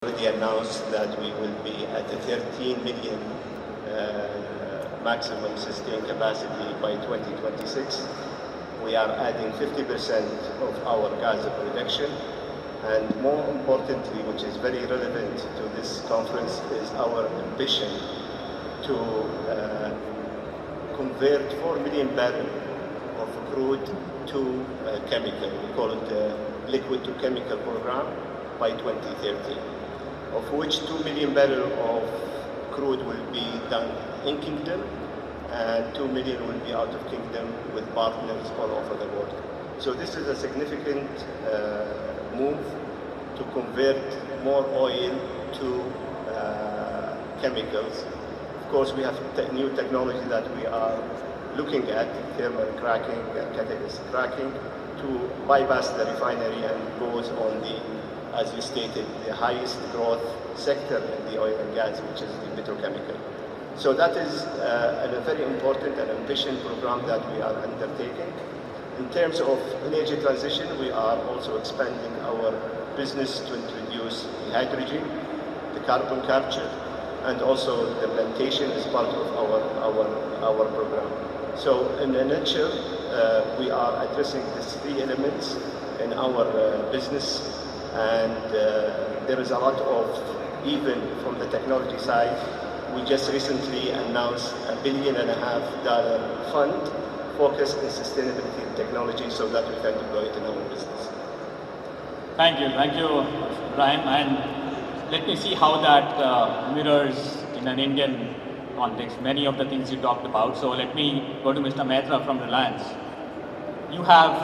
already announced that we will be at the 13 million maximum sustained capacity by 2026. We are adding 50% of our gas production, and more importantly, which is very relevant to this conference, is our ambition to convert 4 million barrels of crude to chemical. We call it the liquid to chemical program by 2030, of which 2 million barrels of crude will be done in Kingdom and 2 million will be out of Kingdom with partners all over the world. So this is a significant move to convert more oil to chemicals. Of course, we have new technology that we are looking at, thermal cracking and catalyst cracking, to bypass the refinery and goes on the, as you stated, the highest growth sector in the oil and gas, which is the petrochemical. So that is a very important and ambitious program that we are undertaking. In terms of energy transition, we are also expanding our business to introduce the hydrogen, the carbon capture, and also the plantation is part of our program. So in a nutshell, we are addressing these three elements in our business, and there is a lot of, even from the technology side, we just recently announced $1.5 billion fund focused on sustainability and technology so that we can deploy it in our business. Thank you, Ibrahim. And let me see how that mirrors in an Indian context many of the things you talked about. So let me go to Mr. Mehta from Reliance. You have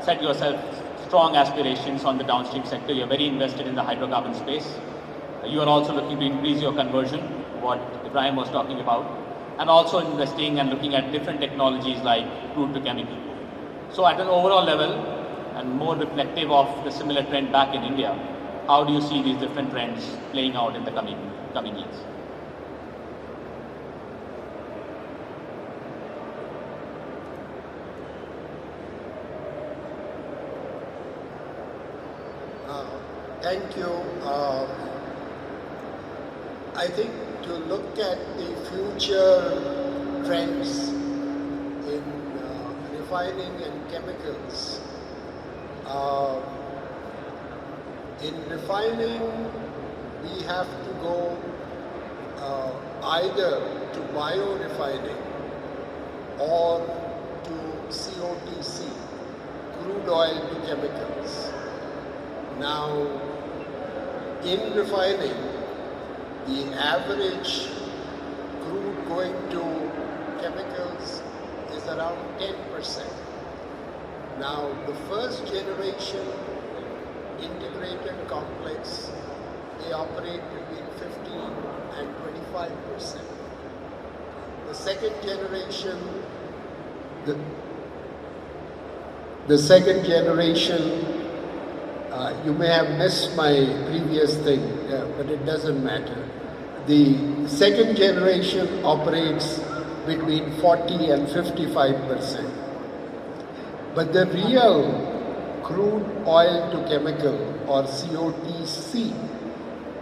set yourself strong aspirations on the downstream sector. You're very invested in the hydrocarbon space. You are also looking to increase your conversion, what Ibrahim was talking about, and also investing and looking at different technologies like crude to chemical. So at an overall level, and more reflective of the similar trend back in India, how do you see these different trends playing out in the coming years? Thank you. I think to look at the future trends in refining and chemicals, in refining we have to go either to biorefining or to COTC, crude oil to chemicals. Now, in refining, the average crude going to chemicals is around 10%. Now, the first generation integrated complex, they operate between 15 and 25%. The second generation, you may have missed my previous thing, but it doesn't matter. The second generation operates between 40 and 55%. But the real crude oil to chemical, or COTC,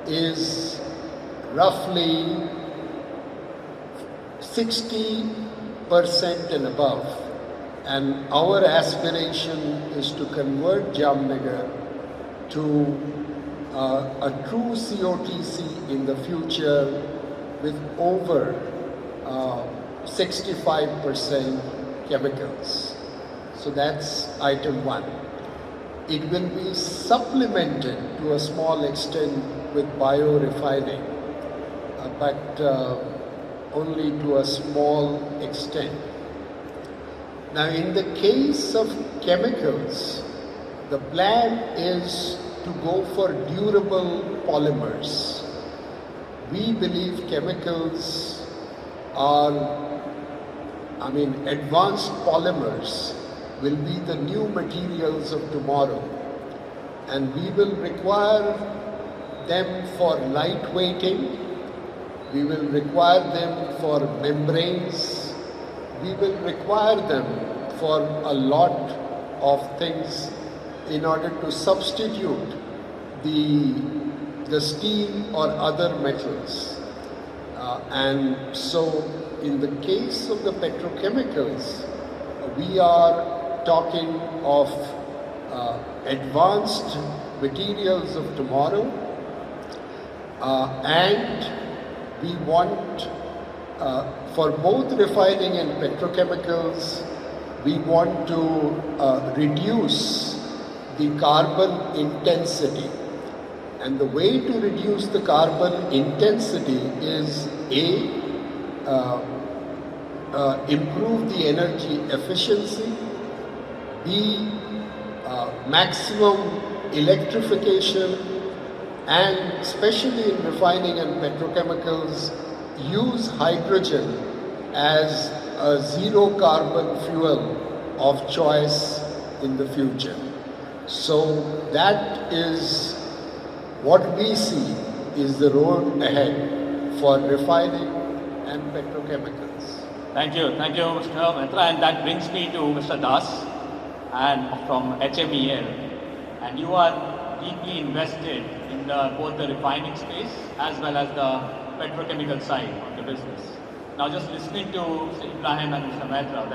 is roughly 60% and above. And our aspiration is to convert Jamnagar to a true COTC in the future with over 65% chemicals. So that's item one. It will be supplemented to a small extent with biorefining, but only to a small extent. Now, in the case of chemicals, the plan is to go for durable polymers. We believe chemicals are, advanced polymers will be the new materials of tomorrow, and we will require them for lightweighting, we will require them for membranes, we will require them for a lot of things in order to substitute the the steel or other metals. And so in the case of the petrochemicals, we are talking of advanced materials of tomorrow, and we want, for both refining and petrochemicals, we want to reduce the carbon intensity. And the way to reduce the carbon intensity is improve the energy efficiency, B, maximum electrification, and especially in refining and petrochemicals, use hydrogen as a zero carbon fuel of choice in the future. So that is what we see is the road ahead for refining and petrochemicals. Thank you, Mr. Mehta. And that brings me to Mr. Das and from HMEL. And you are deeply invested in both the refining space as well as the petrochemical side of the business. Now, just listening to Mr. Ibrahim and Mr. Mehta,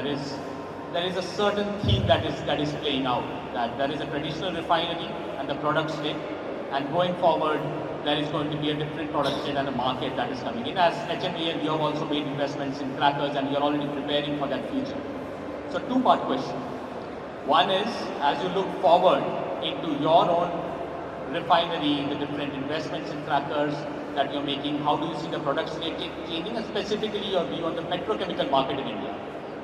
there is a certain theme that is playing out. That there is a traditional refinery and the product slate, and going forward, there is going to be a different product slate and a market that is coming in. As HMEL, you have also made investments in crackers, and you are already preparing for that future. So, two-part question. One is, as you look forward into your own refinery, the different investments in crackers that you're making, how do you see the product slate changing, and specifically your view on the petrochemical market in India?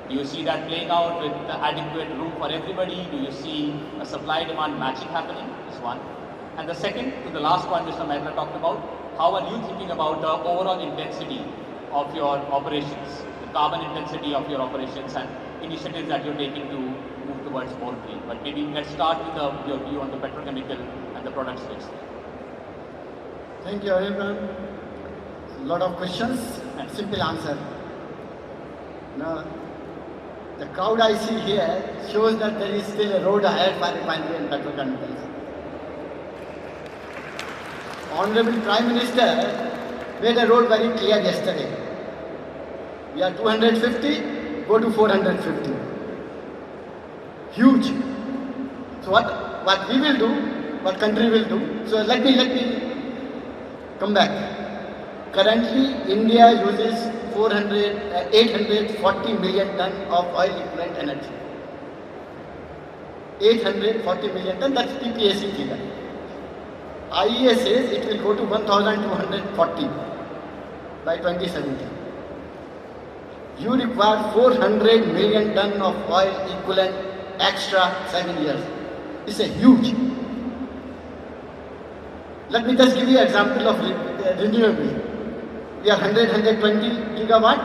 Do you see that playing out with the adequate room for everybody? Do you see a supply-demand matching happening? Is one. And the second, to the last one Mr. Mehta talked about, how are you thinking about the overall intensity of your operations, the carbon intensity of your operations and initiatives that you're taking to move towards more green? But maybe let's start with your view on the petrochemical and the product space. Thank you, everyone. A lot of questions, simple answer. Now, the crowd I see here shows that there is still a road ahead for refinery and petrochemicals. Honorable Prime Minister made a road very clear yesterday. We are 250, go to 450. Huge. So what we will do, what country will do. So let me come back. Currently, India uses 840 million ton of oil equivalent energy. 840 million ton, that's PPAC figure. IEA says it will go to 1,240 by 2017. You require 400 million ton of oil equivalent extra 7 years. It's a huge. Let me just give you an example of renewable. We are 120 gigawatt,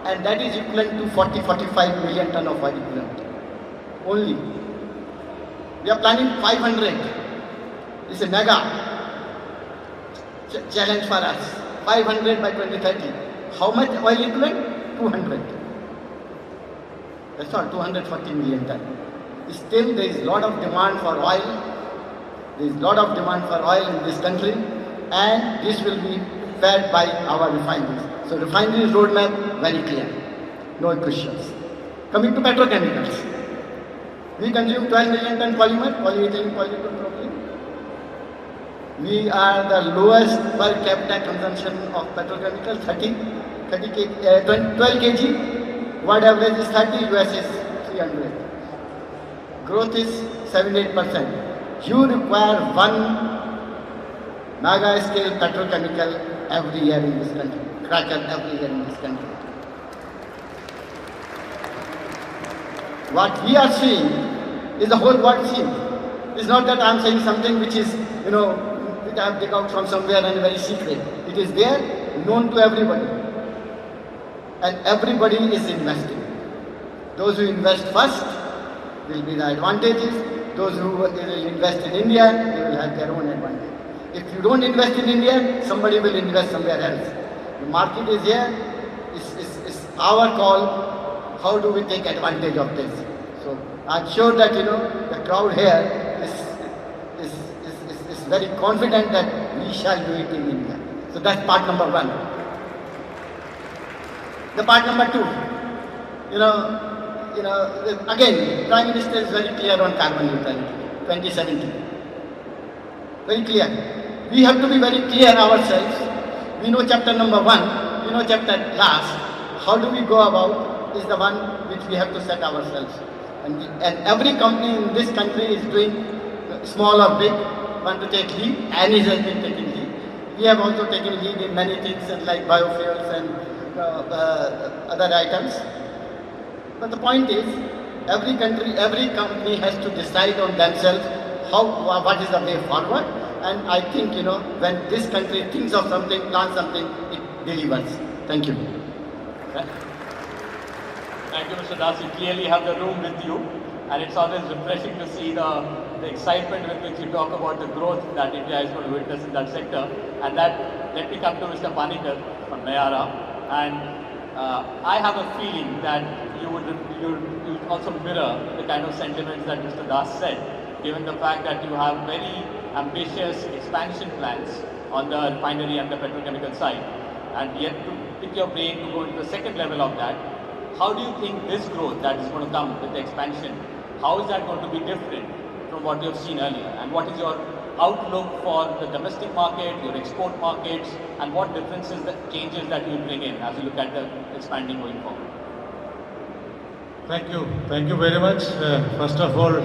and that is equivalent to 40-45 million ton of oil equivalent. Only. We are planning 500. It's a mega challenge for us. 500 by 2030. How much oil equivalent? 200. That's all, 240 million ton. Still, there is a lot of demand for oil. There is a lot of demand for oil in this country, and this will be fed by our refineries. So refineries roadmap very clear, no questions. Coming to petrochemicals, we consume 12 million ton polymer, polyethylene, polypropylene. We are the lowest per capita consumption of petrochemicals, 12 kg. World average is 30, US is 300. Growth is 7-8%. You require one mega scale petrochemical every year in this country, cracker every year in this country. What we are seeing is the whole world seeing. It's not that I am saying something which is, which I have taken out from somewhere and very secret. It is there, known to everybody. And everybody is investing. Those who invest first will be the advantages. Those who will invest in India, they will have their own advantage. If you don't invest in India, somebody will invest somewhere else. The market is here. It's our call. How do we take advantage of this? So I'm sure that the crowd here is very confident that we we shall do it in India. So that's part number one. The part number two, again, Prime Minister is very clear on carbon neutrality, 2070. Very clear. We have to be very clear ourselves. We know chapter number one, we know chapter last. How do we go about is the one which we have to set ourselves. And every company in this country is doing, small or big, want to take lead, and it has been taking lead. We have also taken lead in many things like biofuels and other items. But the point is, every country, every company has to decide on themselves what is the way forward. And I think, when this country thinks of something, plans something, it delivers. Thank you. Thank you, Mr. Das. You clearly have the room with you, and it's always refreshing to see the excitement with which you talk about the growth that India is going to witness in that sector. And that, let me come to Mr. Panikkar from Nayara. And I have a feeling that you would also mirror the kind of sentiments that Mr. Das said, given the fact that you have very ambitious expansion plans on the refinery and the petrochemical side, and yet to pick your brain to go into the second level of that. How do you think this growth that is going to come with the expansion, how is that going to be different from what you have seen earlier? And what is your outlook for the domestic market, your export markets, and what differences, the changes that you will bring in as you look at the expanding going forward? Thank you. Thank you very much. First of all,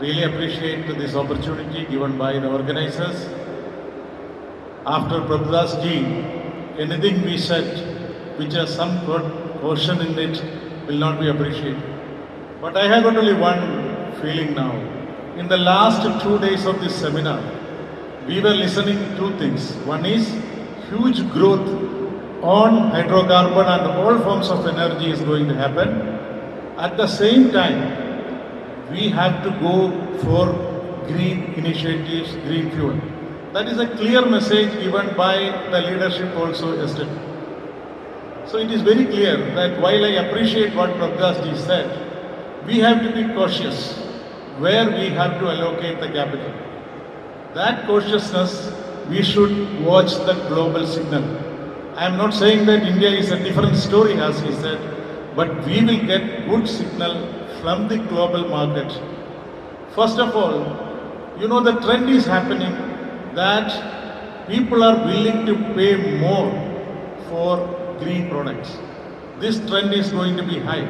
really appreciate this opportunity given by the organizers. After Prabhudas ji, anything we said which has some portion in it will not be appreciated. But I have got only one feeling now. In the last 2 days of this seminar, we were listening to two things. One is huge growth on hydrocarbon and all forms of energy is going to happen. At the same time, we have to go for green initiatives, green fuel. That is a clear message given by the leadership also yesterday. So it is very clear that while I appreciate what Prabhudas ji said, we have to be cautious where we have to allocate the capital. That cautiousness, we should watch the global signal. I am not saying that India is a different story as he said, but we will get good signal from the global market. First of all, the trend is happening that people are willing to pay more for green products. This trend is going to be high.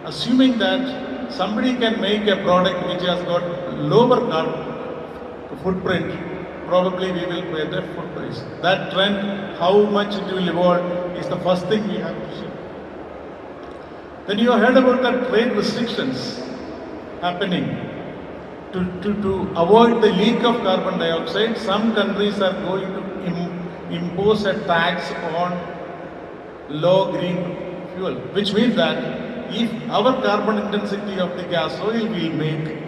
Assuming that somebody can make a product which has got lower carbon footprint, probably we will pay the full price. That trend, how much it will evolve, is the first thing we have to see. Then you heard about the trade restrictions happening. To avoid the leak of carbon dioxide, some countries are going to impose a tax on low green fuel, which means that if our carbon intensity of the gas oil we make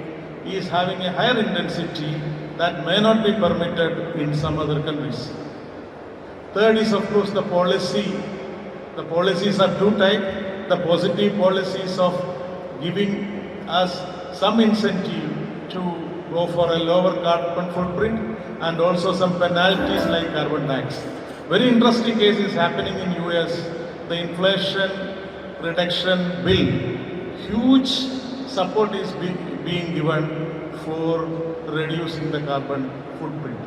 is having a higher intensity, that may not be permitted in some other countries. Third is, of course, the policy. The policies are two types. The positive policies of giving us some incentive to go for a lower carbon footprint, and also some penalties like carbon tax. Very interesting case is happening in US. The Inflation Reduction Bill. Huge support is being given for reducing the carbon footprint.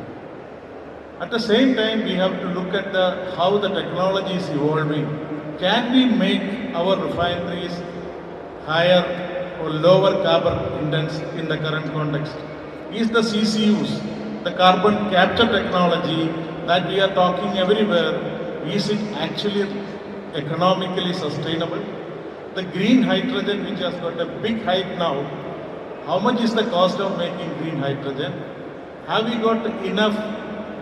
At the same time, we have to look at how the technology is evolving. Can we make our refineries higher or lower carbon intense in the current context? Is the CCUs, the carbon capture technology that we are talking everywhere, is it actually economically sustainable? The green hydrogen, which has got a big hype now, how much is the cost of making green hydrogen? Have we got enough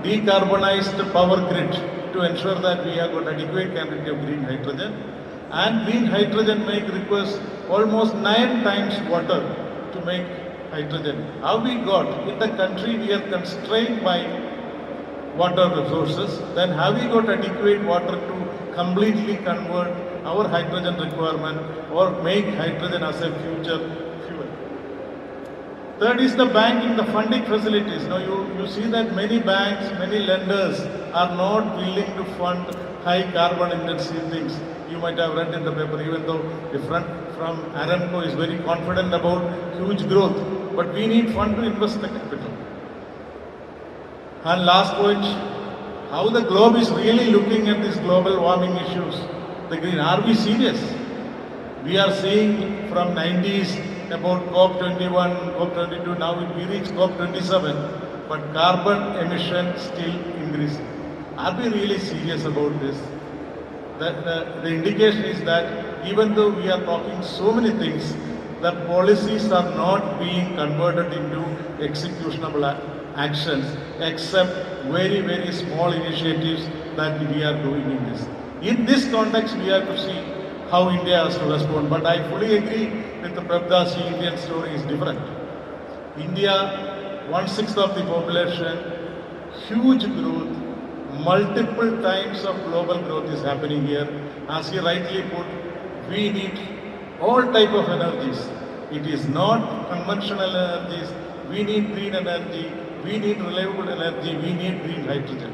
decarbonized power grid to ensure that we have got adequate quantity of green hydrogen? And green hydrogen requires almost 9 times water to make hydrogen. Have we got, in the country we are constrained by water resources, then have we got adequate water to completely convert our hydrogen requirement or make hydrogen as a future fuel? Third is the banking, the funding facilities. Now you see that many banks, many lenders are not willing to fund high carbon intensive things. You might have read in the paper, even though the front from Aramco is very confident about huge growth, but we need fund to invest the capital. And last point, how the globe is really looking at these global warming issues. The green, are we serious? We are seeing from 90s about COP21, COP22, now we reach COP27, but carbon emission still increasing. Are we really serious about this? The indication is that even though we are talking so many things, the policies are not being converted into executionable actions, except very, very small initiatives that we are doing in this. In this context, we have to see how India has to respond. But I fully agree with the Prabdas, the Indian story is different. India, 1/6 of the population, huge growth, multiple times of global growth is happening here. As he rightly put, we need all type of energies. It is not conventional energies. We need green energy, we need reliable energy, we need green hydrogen.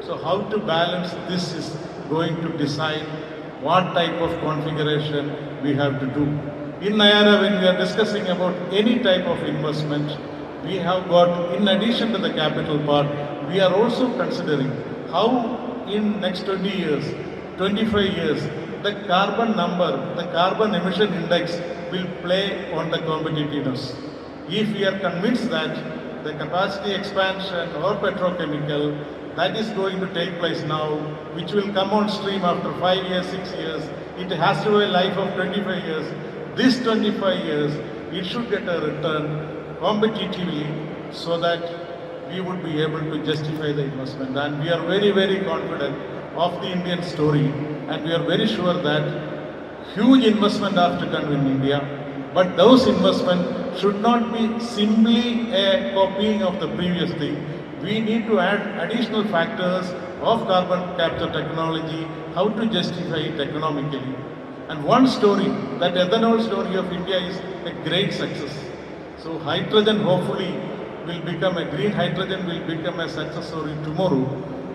So how to balance this is going to decide what type of configuration we have to do. In Nayara, when we are discussing about any type of investment, we have got, in addition to the capital part, we are also considering how in next 20 years, 25 years, the carbon number, the carbon emission index will play on the competitiveness. If we are convinced that the capacity expansion or petrochemical that is going to take place now, which will come on stream after 5 years, 6 years, it has to have a life of 25 years. This 25 years, it should get a return competitively so that we would be able to justify the investment. And we are very, very confident of the Indian story, and we are very sure that huge investment have to come in India, but those investments should not be simply a copying of the previous thing. We need to add additional factors of carbon capture technology, how to justify it economically. And one story, that ethanol story of India is a great success. So hydrogen hopefully will become a green hydrogen will become a success story tomorrow.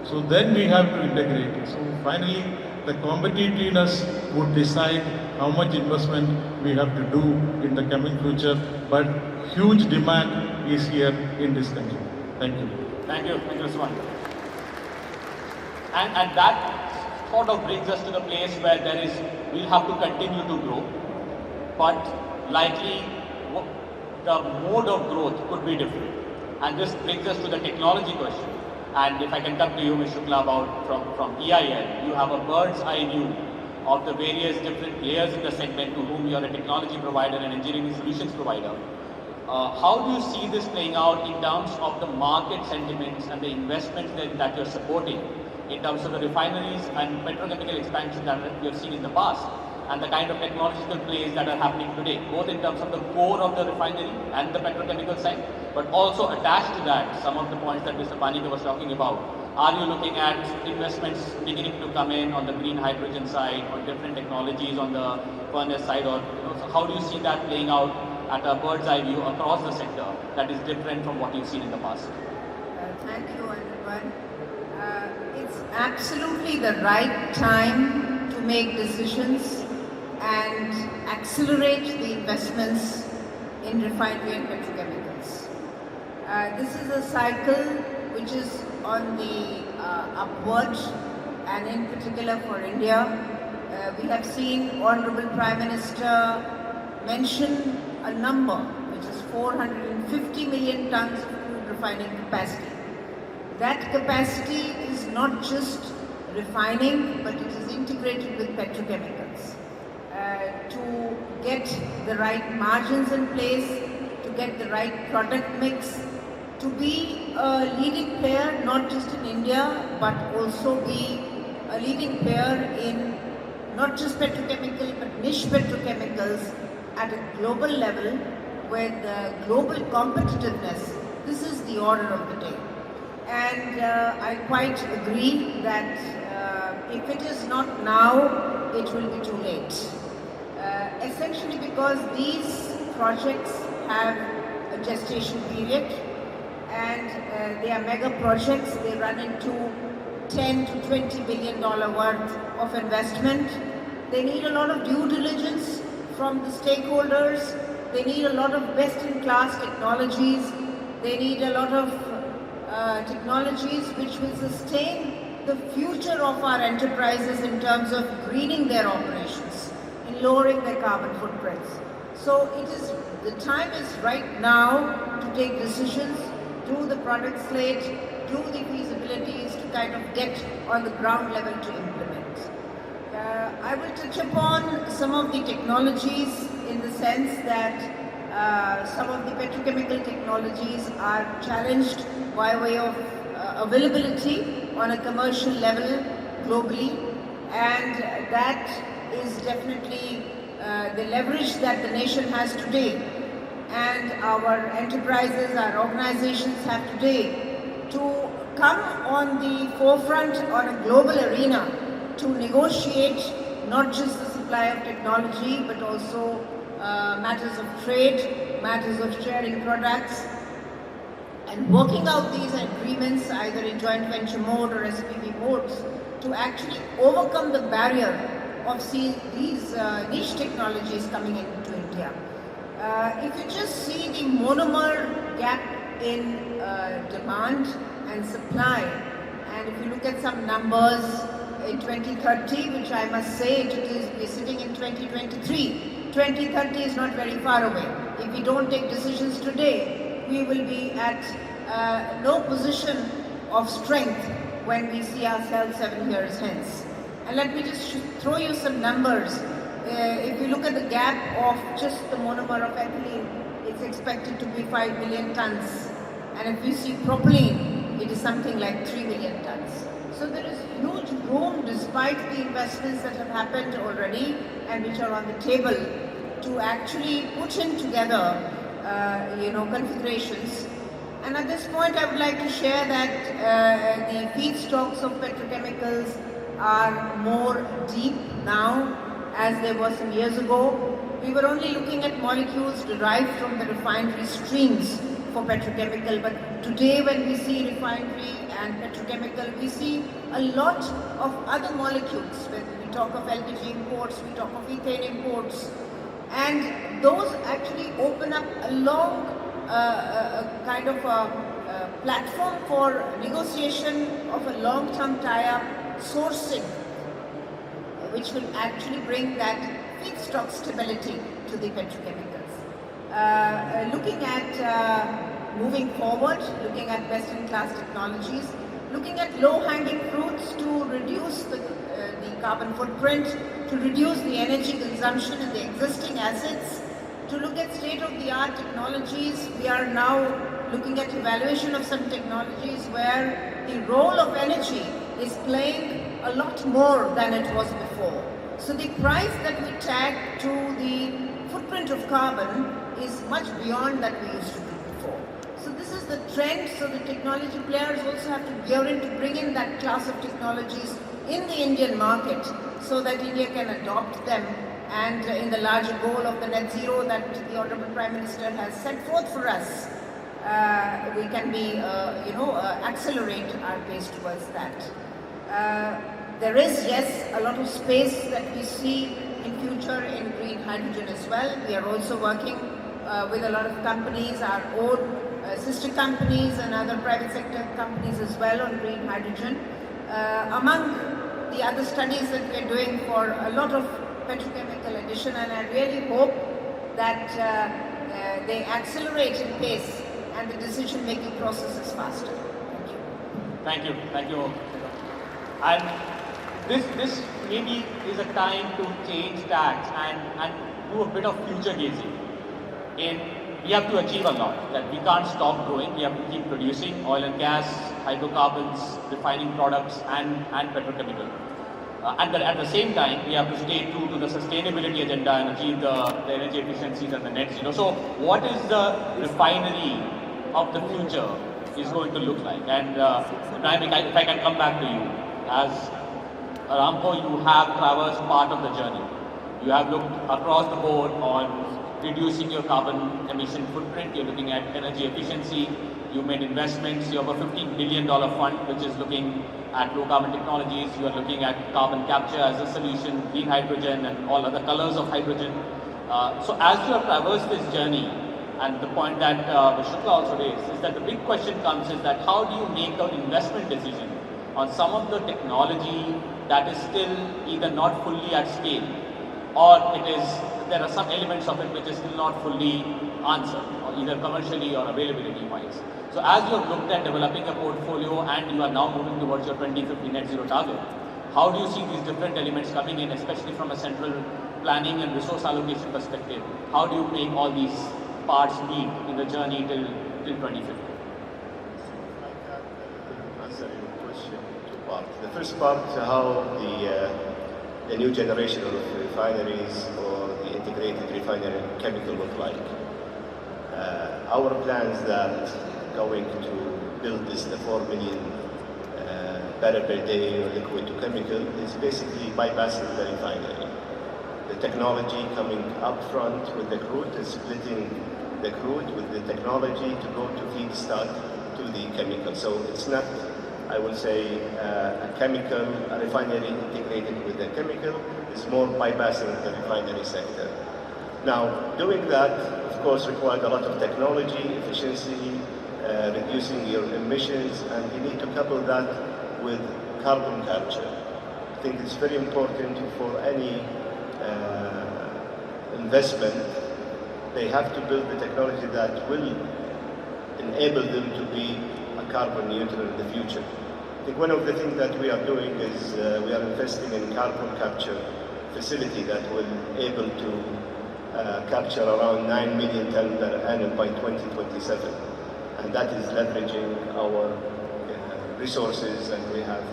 So then we have to integrate it. So finally, the competitiveness would decide how much investment we have to do in the coming future. But huge demand is here in this country. Thank you. Thank you, Swan. And that sort of brings us to the place where we'll have to continue to grow, but likely the mode of growth could be different. And this brings us to the technology question. And if I can come to you, Ms. Shukla, from EIL, you have a bird's eye view of the various different players in the segment to whom you are a technology provider and engineering solutions provider. How do you see this playing out in terms of the market sentiments and the investments that you're supporting in terms of the refineries and petrochemical expansion that we have seen in the past, and the kind of technological plays that are happening today, both in terms of the core of the refinery and the petrochemical side, but also attached to that, some of the points that Mr. Panika was talking about. Are you looking at investments beginning to come in on the green hydrogen side, or different technologies on the furnace side, or so how do you see that playing out at a bird's eye view across the sector that is different from what you've seen in the past? Thank you, everyone. It's absolutely the right time to make decisions and accelerate the investments in refinery and petrochemicals. This is a cycle which is on the upward, and in particular for India. We have seen Honorable Prime Minister mention a number which is 450 million tons of crude refining capacity. That capacity is not just refining, but it is integrated with petrochemicals. To get the right margins in place, to get the right product mix, to be a leading player not just in India, but also be a leading player in not just petrochemical, but niche petrochemicals at a global level, where the global competitiveness, this is the order of the day. And I quite agree that if it is not now, it will be too late. Essentially because these projects have a gestation period, and they are mega projects. They run into $10 to $20 billion worth of investment. They need a lot of due diligence from the stakeholders. They need a lot of best-in-class technologies. They need a lot of technologies which will sustain the future of our enterprises in terms of greening their operations, in lowering their carbon footprints. So the time is right now to take decisions, do the product slate, do the feasibilities to kind of get on the ground level to implement. I will touch upon some of the technologies in the sense that some of the petrochemical technologies are challenged by way of availability on a commercial level globally, and that is definitely the leverage that the nation has today, and our enterprises, our organizations have today to come on the forefront on a global arena to negotiate not just the supply of technology but also matters of trade, matters of sharing products, and working out these agreements either in joint venture mode or SPV modes to actually overcome the barrier of these niche technologies coming into India. If you just see the monomer gap in demand and supply, and if you look at some numbers in 2030, which I must say we're sitting in 2023. 2030 is not very far away. If we don't take decisions today, we will be at no position of strength when we see ourselves 7 years hence. And let me just throw you some numbers. If you look at the gap of just the monomer of ethylene, it's expected to be 5 million tons. And if you see propylene, it is something like 3 million tons. So there is huge room, despite the investments that have happened already and which are on the table, to actually put in together, configurations. And at this point, I would like to share that the feedstocks of petrochemicals are more deep now as they were some years ago. We were only looking at molecules derived from the refinery streams for petrochemical, but today when we see refinery and petrochemical, we see a lot of other molecules. When we talk of LPG imports, we talk of ethane imports, and those actually open up a long kind of a platform for negotiation of a long-term tie-up sourcing, which will actually bring that feedstock stability to the petrochemicals. Looking at moving forward, looking at best-in-class technologies, looking at low-hanging fruits to reduce the carbon footprint, to reduce the energy consumption in the existing assets, to look at state-of-the-art technologies. We are now looking at evaluation of some technologies where the role of energy is playing a lot more than it was before. So the price that we tag to the footprint of carbon is much beyond that we used to do before. So this is the trend, so the technology players also have to gear in to bring in that class of technologies in the Indian market so that India can adopt them, and in the larger goal of the net zero that the Honorable Prime Minister has set forth for us, we can be, accelerate our pace towards that. There is, yes, a lot of space that we see in future in green hydrogen as well. We are also working with a lot of companies, our own sister companies and other private sector companies as well on green hydrogen. Among the other studies that we are doing for a lot of petrochemical addition, and I really hope that they accelerate in pace and the decision-making process is faster. Thank you. Thank you. And this maybe is a time to change that and do a bit of future gazing. We have to achieve a lot, that we can't stop growing, we have to keep producing oil and gas, hydrocarbons, refining products and petrochemical. And at the same time, we have to stay true to the sustainability agenda and achieve the energy efficiencies and the net zero. So what is the refinery of the future is going to look like? And if I can come back to you, as Aramco, you have traversed part of the journey. You have looked across the board on reducing your carbon emission footprint. You're looking at energy efficiency. You made investments. You have a $15 billion fund which is looking at low carbon technologies. You are looking at carbon capture as a solution, green hydrogen and all other colors of hydrogen. So as you have traversed this journey, and the point that Shukla also raised is that the big question comes is that how do you make an investment decision on some of the technology that is still either not fully at scale, or there are some elements of it which is still not fully answered, or either commercially or availability wise. So as you have looked at developing a portfolio and you are now moving towards your 2050 net zero target, how do you see these different elements coming in, especially from a central planning and resource allocation perspective? How do you make all these parts meet in the journey till 2050? Answer your question in two parts. The first part, how the new generation of refineries or the integrated refinery chemical look like. Our plans that going to build this 4 million barrel per day of liquid to chemical is basically bypassing the refinery. The technology coming up front with the crude is splitting the crude with the technology to go to feedstock to the chemical. So it's not, I will say, a chemical, a refinery integrated with the chemical, is more bypassing the refinery sector. Now, doing that, of course, required a lot of technology, efficiency, reducing your emissions, and you need to couple that with carbon capture. I think it's very important for any investment. They have to build the technology that will enable them to be a carbon neutral in the future. I think one of the things that we are doing is we are investing in carbon capture facility that will able to capture around 9 million tons per annum by 2027. And that is leveraging our resources, and we have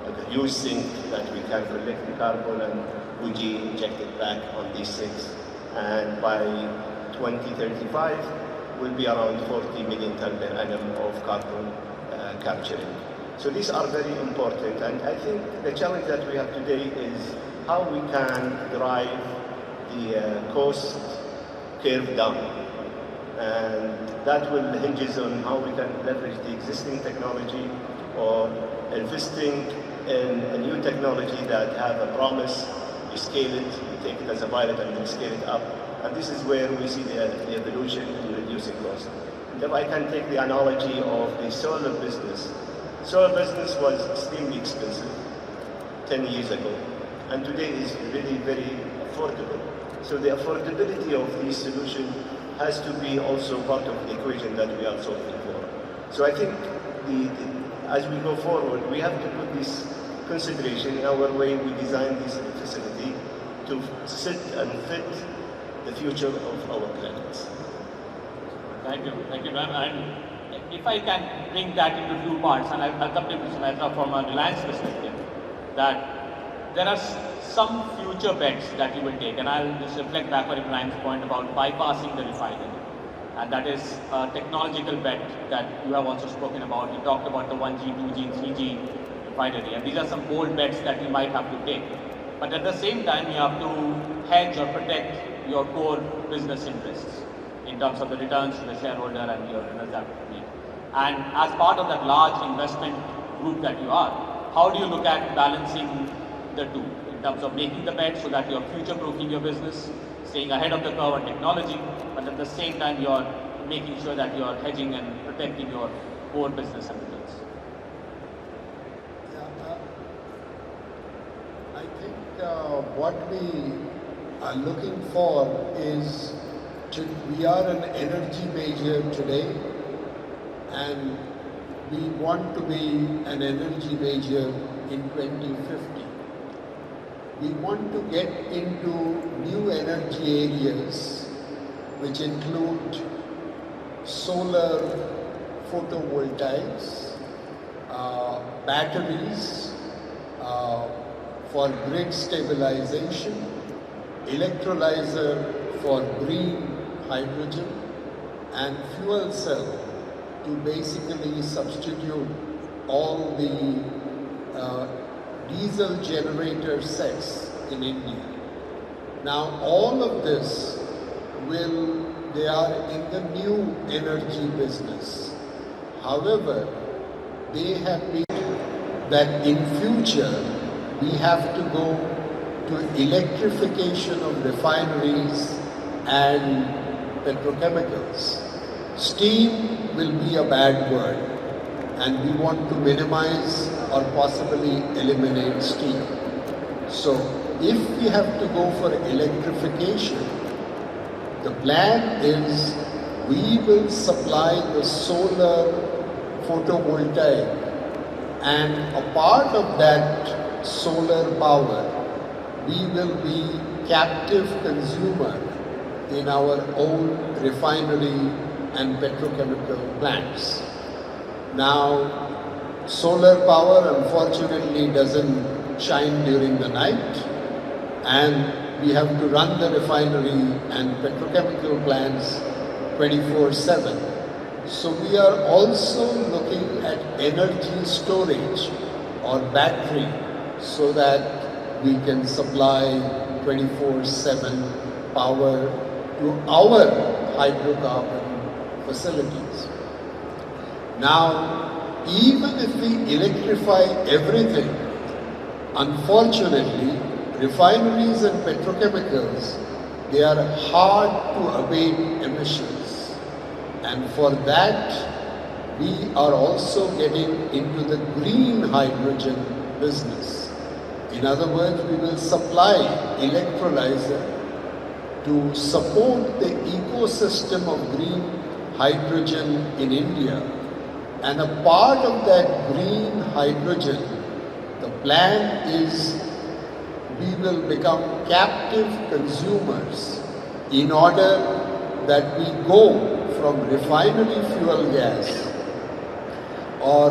a huge sink that we can collect the carbon and UG inject it back on these sinks. And by 2035, will be around 40 million tons per annum of carbon capturing. So these are very important, and I think the challenge that we have today is how we can drive the cost curve down. And that will hinges on how we can leverage the existing technology or investing in a new technology that have a promise. You scale it, you take it as a pilot and then scale it up. And this is where we see the evolution in reducing cost. And if I can take the analogy of the solar business. Solar business was extremely expensive 10 years ago, and today is really very affordable. So the affordability of this solution has to be also part of the equation that we are solving for. So I think as we go forward, we have to put this consideration in our way we design this facility to sit and fit the future of our planets. Thank you, Ram. And if I can bring that into two parts, and I'll come to Mr. from a Reliance perspective, that there are some future bets that you will take, and I'll just reflect back on Brian's point about bypassing the refinery. And that is a technological bet that you have also spoken about. You talked about the 1G, 2G, 3G refinery, and these are some bold bets that you might have to take. But at the same time, you have to hedge or protect your core business interests in terms of the returns to the shareholder and your owners that need. And as part of that large investment group that you are, how do you look at balancing the two in terms of making the bet so that you're future-proofing your business, staying ahead of the curve on technology, but at the same time you're making sure that you're hedging and protecting your core business and returns? I think what we are looking for is we are an energy major today, and we want to be an energy major in 2050. We want to get into new energy areas, which include solar photovoltaics, batteries for grid stabilization, electrolyzer for green hydrogen, and fuel cell to basically substitute all the diesel generator sets in India. Now, all of this they are in the new energy business. However, they have been that in future we have to go to electrification of refineries and petrochemicals. Steam will be a bad word, and we want to minimize or possibly eliminate steam. So if we have to go for electrification, the plan is we will supply the solar photovoltaic, and a part of that solar power we will be captive consumer in our own refinery and petrochemical plants. Now, solar power unfortunately doesn't shine during the night, and we have to run the refinery and petrochemical plants 24/7. So we are also looking at energy storage or battery so that we can supply 24/7 power to our hydrocarbon facilities. Now, even if we electrify everything, unfortunately, refineries and petrochemicals, they are hard to abate emissions. And for that, we are also getting into the green hydrogen business. In other words, we will supply electrolyzer to support the ecosystem of green hydrogen in India. And a part of that green hydrogen, the plan is we will become captive consumers in order that we go from refinery fuel gas or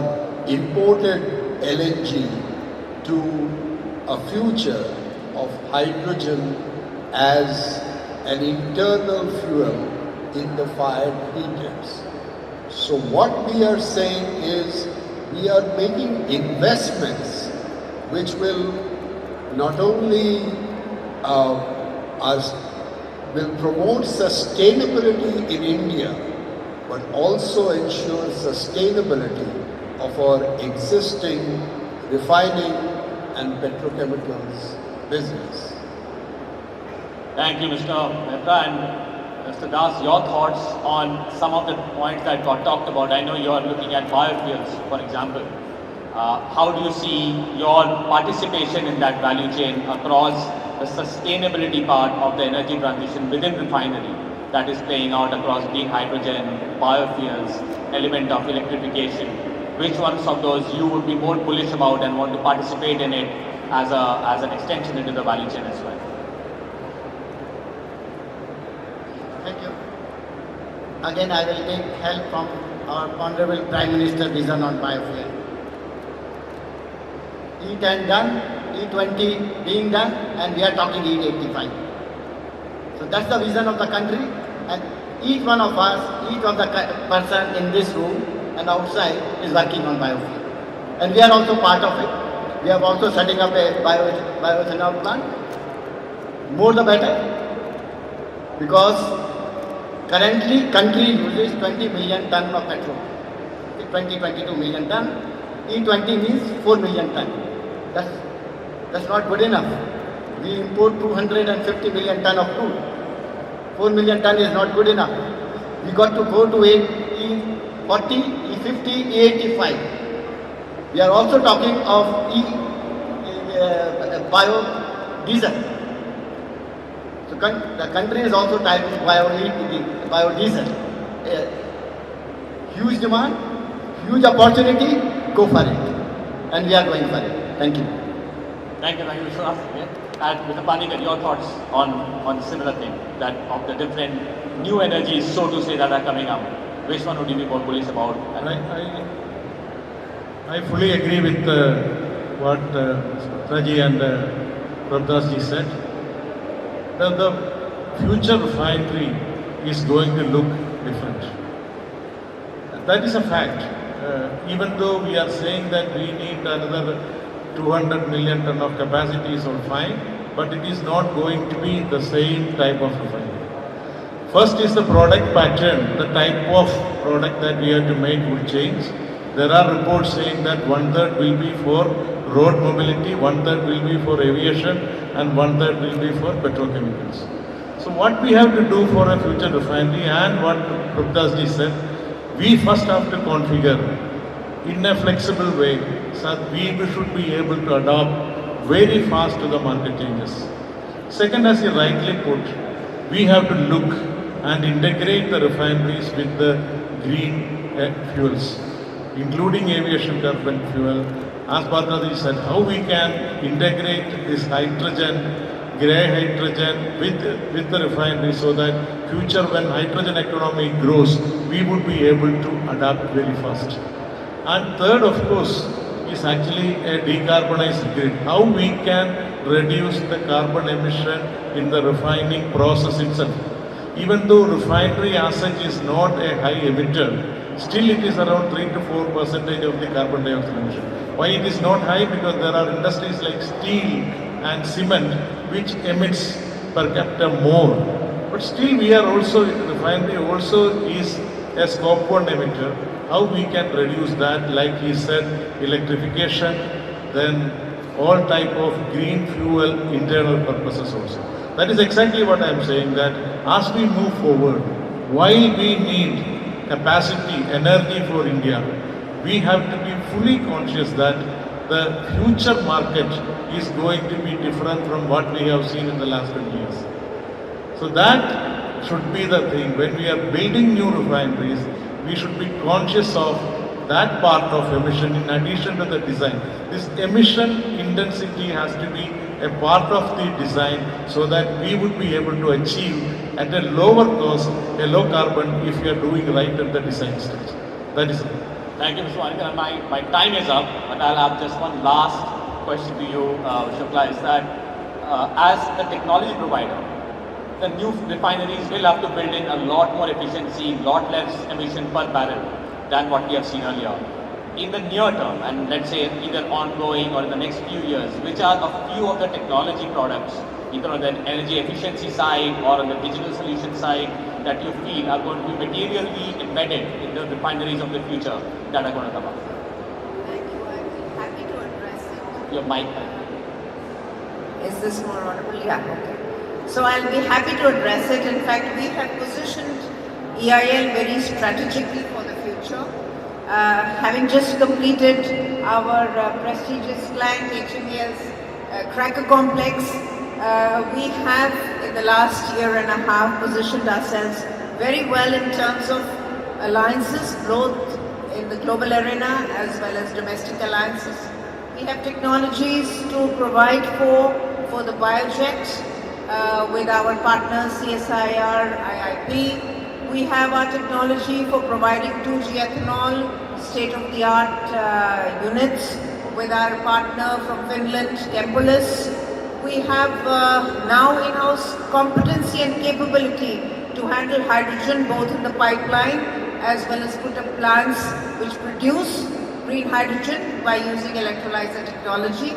imported LNG to a future of hydrogen as an internal fuel in the fired heaters. So what we are saying is we are making investments which will not only will promote sustainability in India, but also ensure sustainability of our existing refining and petrochemicals business. Thank you, Mr. Mehta. And Mr. Das, your thoughts on some of the points that got talked about. I know you are looking at biofuels, for example. How do you see your participation in that value chain across the sustainability part of the energy transition within refinery that is playing out across green hydrogen, biofuels, element of electrification? Which ones of those you would be more bullish about and want to participate in it as an extension into the value chain as well? Thank you. Again, I will take help from our Honorable Prime Minister's vision on biofuel. E10 done, E20 being done, and we are talking E85. So that's the vision of the country, and each one of us, each of the person in this room and outside is working on biofuel. And we are also part of it. We are also setting up a bioethanol plant. More the better, because currently country uses 20 million ton of petrol. 22 million ton. E20 means 4 million ton. That's not good enough. We import 250 million ton of crude. 4 million ton is not good enough. We got to go to E40, E50, E85. We are also talking of biodiesel. So the country is also typing biodiesel. Huge demand, huge opportunity, go for it. And we are going for it. Thank you. Thank you, Mr. Das. And Mr. Panikkar, your thoughts on similar thing, that of the different new energies, so to say, that are coming up. Which one would you be more bullish about? I fully agree with what Raji and Prabhdas ji said. The future refinery is going to look different. That is a fact. Even though we are saying that we need another 200 million ton of capacity is all fine, but it is not going to be the same type of refinery. First is the product pattern, the type of product that we have to make will change. There are reports saying that 1/3 will be for road mobility, 1/3 will be for aviation, and 1/3 will be for petrochemicals. So what we have to do for a future refinery, and what Prabhdas said, we first have to configure in a flexible way so that we should be able to adapt very fast to the market changes. Second, as you rightly put, we have to look and integrate the refineries with the green fuels, including aviation carbon fuel. As Bhadraji said, how we can integrate this hydrogen, grey hydrogen with the refinery so that future when hydrogen economy grows, we would be able to adapt very fast. And third, of course, is actually a decarbonized grid. How we can reduce the carbon emission in the refining process itself. Even though refinery as such is not a high emitter, still it is around 3 to 4% of the carbon dioxide emission. Why it is not high? Because there are industries like steel and cement which emits per capita more. But still we are also, refinery also is a scope 1 emitter. How we can reduce that, like he said, electrification, then all type of green fuel internal purposes also. That is exactly what I am saying, that as we move forward, while we need capacity, energy for India, we have to be fully conscious that the future market is going to be different from what we have seen in the last 20 years. So that should be the thing. When we are building new refineries, we should be conscious of that part of emission in addition to the design. This emission intensity has to be a part of the design so that we would be able to achieve at a lower cost, a low carbon if we are doing right at the design stage. That is it. Thank you, Mr. Vartika. My time is up, but I'll have just one last question to you, Shukla, is that as a technology provider, the new refineries will have to build in a lot more efficiency, lot less emission per barrel than what we have seen earlier. In the near term, and let's say either ongoing or in the next few years, which are a few of the technology products, either on the energy efficiency side or on the digital solution side, that you feel are going to be materially embedded in the refineries of the future that are going to come up? Thank you. I'd be happy to address it. Your mic. Is this more audible? Yeah, okay. So I'll be happy to address it. In fact, we have positioned EIL very strategically for the future. Having just completed our prestigious client HMEL's cracker complex, we have in the last year and a half positioned ourselves very well in terms of alliances, both in the global arena as well as domestic alliances. We have technologies to provide for the biojet with our partners CSIR, IIP. We have our technology for providing 2G ethanol, state-of-the-art units with our partner from Finland, Kempolis. We have now in-house competency and capability to handle hydrogen both in the pipeline as well as put up plants which produce green hydrogen by using electrolyzer technology.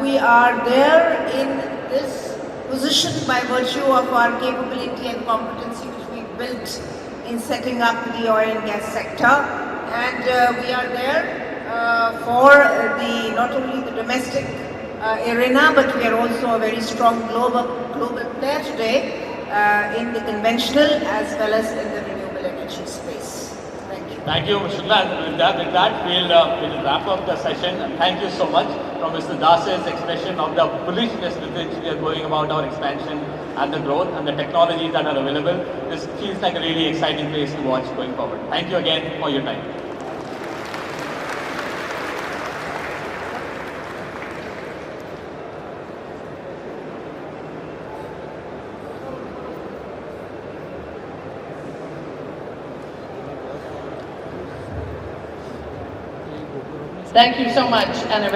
We are there in this position by virtue of our capability and competency which we built in setting up the oil and gas sector, and we are there for the not only the domestic arena, but we are also a very strong global player today in the conventional as well as in the renewable energy space. Thank you. Thank you, Mr. Shukla. With that, we'll wrap up the session. And thank you so much from Mr. Das's expression of the bullishness with which we are going about our expansion and the growth and the technologies that are available. This feels like a really exciting place to watch going forward. Thank you again for your time. Thank you so much, and